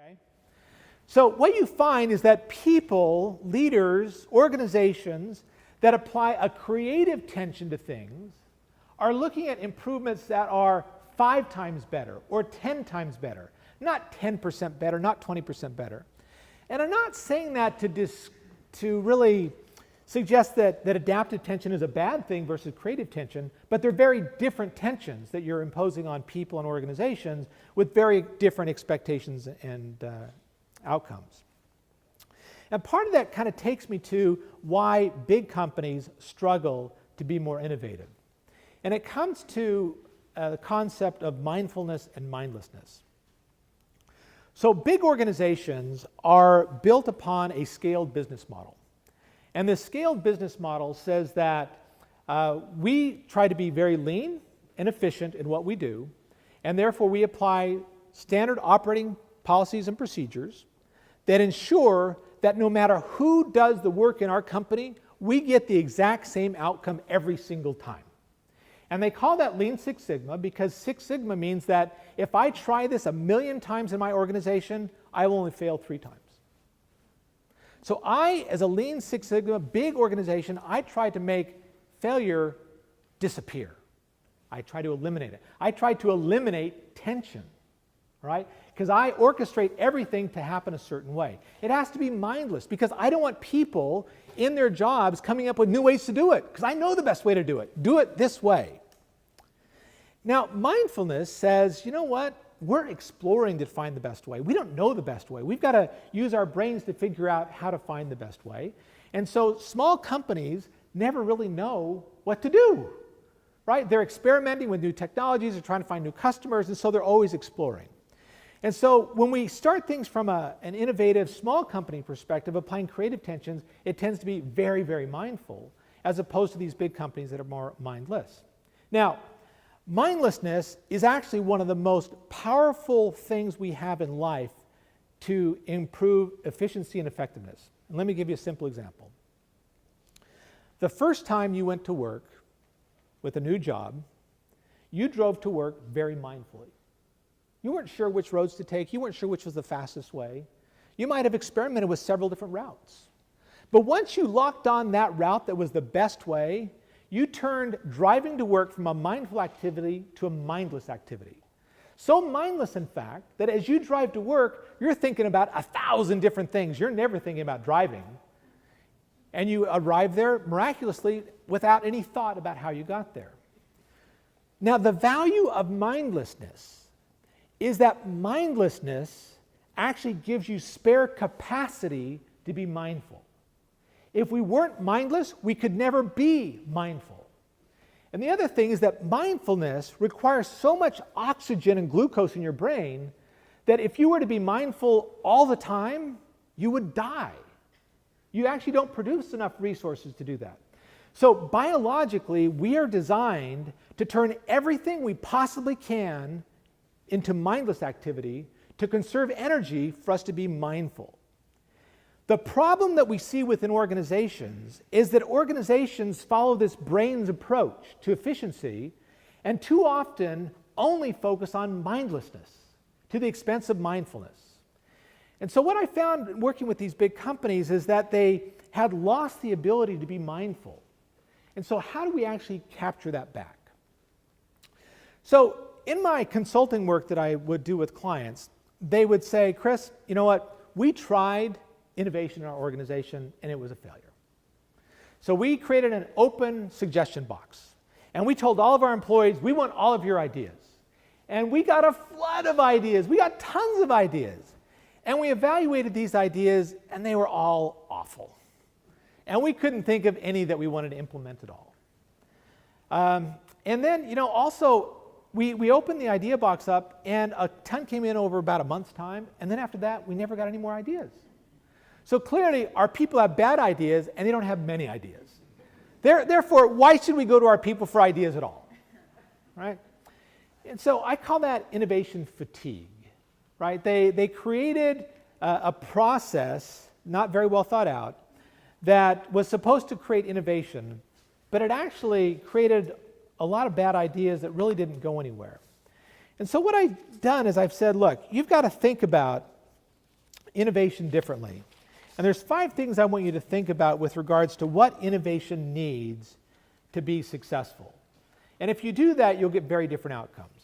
Okay? So what you find is that people, leaders, organizations that apply a creative tension to things are looking at improvements that are 5 times better or 10 times better. Not 10% better, not 20% better. And I'm not saying that to really suggest that adaptive tension is a bad thing versus creative tension, but they're very different tensions that you're imposing on people and organizations with very different expectations and outcomes. And part of that kind of takes me to why big companies struggle to be more innovative. And it comes to the concept of mindfulness and mindlessness. So big organizations are built upon a scaled business model. And this scaled business model says that we try to be very lean and efficient in what we do, and therefore we apply standard operating policies and procedures that ensure that no matter who does the work in our company, we get the exact same outcome every single time. And they call that Lean Six Sigma because Six Sigma means that if I try this 1,000,000 times in my organization, I will only fail 3 times. So I, as a Lean Six Sigma big organization, I try to make failure disappear. I try to eliminate it. I try to eliminate tension, right? Because I orchestrate everything to happen a certain way. It has to be mindless because I don't want people in their jobs coming up with new ways to do it because I know the best way to do it. Do it this way. Now, mindfulness says, you know what? We're exploring to find the best way. We don't know the best way. We've got to use our brains to figure out how to find the best way. And so small companies never really know what to do, right? They're experimenting with new technologies, they're trying to find new customers, and so they're always exploring. And so when we start things from an innovative small company perspective, applying creative tensions, it tends to be very, very mindful, as opposed to these big companies that are more mindless. Now, mindlessness is actually one of the most powerful things we have in life to improve efficiency and effectiveness. And let me give you a simple example. The first time you went to work with a new job, you drove to work very mindfully. You weren't sure which roads to take. You weren't sure which was the fastest way. You might have experimented with several different routes. But once you locked on that route that was the best way, you turned driving to work from a mindful activity to a mindless activity. So mindless, in fact, that as you drive to work, you're thinking about 1,000 different things. You're never thinking about driving. And you arrive there miraculously without any thought about how you got there. Now, the value of mindlessness is that mindlessness actually gives you spare capacity to be mindful. If we weren't mindless, we could never be mindful. And the other thing is that mindfulness requires so much oxygen and glucose in your brain that if you were to be mindful all the time, you would die. You actually don't produce enough resources to do that. So biologically, we are designed to turn everything we possibly can into mindless activity to conserve energy for us to be mindful. The problem that we see within organizations is that organizations follow this brains approach to efficiency and too often only focus on mindlessness to the expense of mindfulness. And so what I found working with these big companies is that they had lost the ability to be mindful. And so how do we actually capture that back? So in my consulting work that I would do with clients, they would say, Chris, you know what? We tried innovation in our organization and it was a failure. So we created an open suggestion box. And we told all of our employees, we want all of your ideas. And we got a flood of ideas. We got tons of ideas. And we evaluated these ideas and they were all awful. And we couldn't think of any that we wanted to implement at all. And then, also, we opened the idea box up and a ton came in over about a month's time. And then after that, we never got any more ideas. So clearly, our people have bad ideas and they don't have many ideas. Therefore, why should we go to our people for ideas at all? Right? And so I call that innovation fatigue. Right? They created a process, not very well thought out, that was supposed to create innovation, but it actually created a lot of bad ideas that really didn't go anywhere. And so what I've done is I've said, look, you've got to think about innovation differently. And there's 5 things I want you to think about with regards to what innovation needs to be successful. And if you do that, you'll get very different outcomes.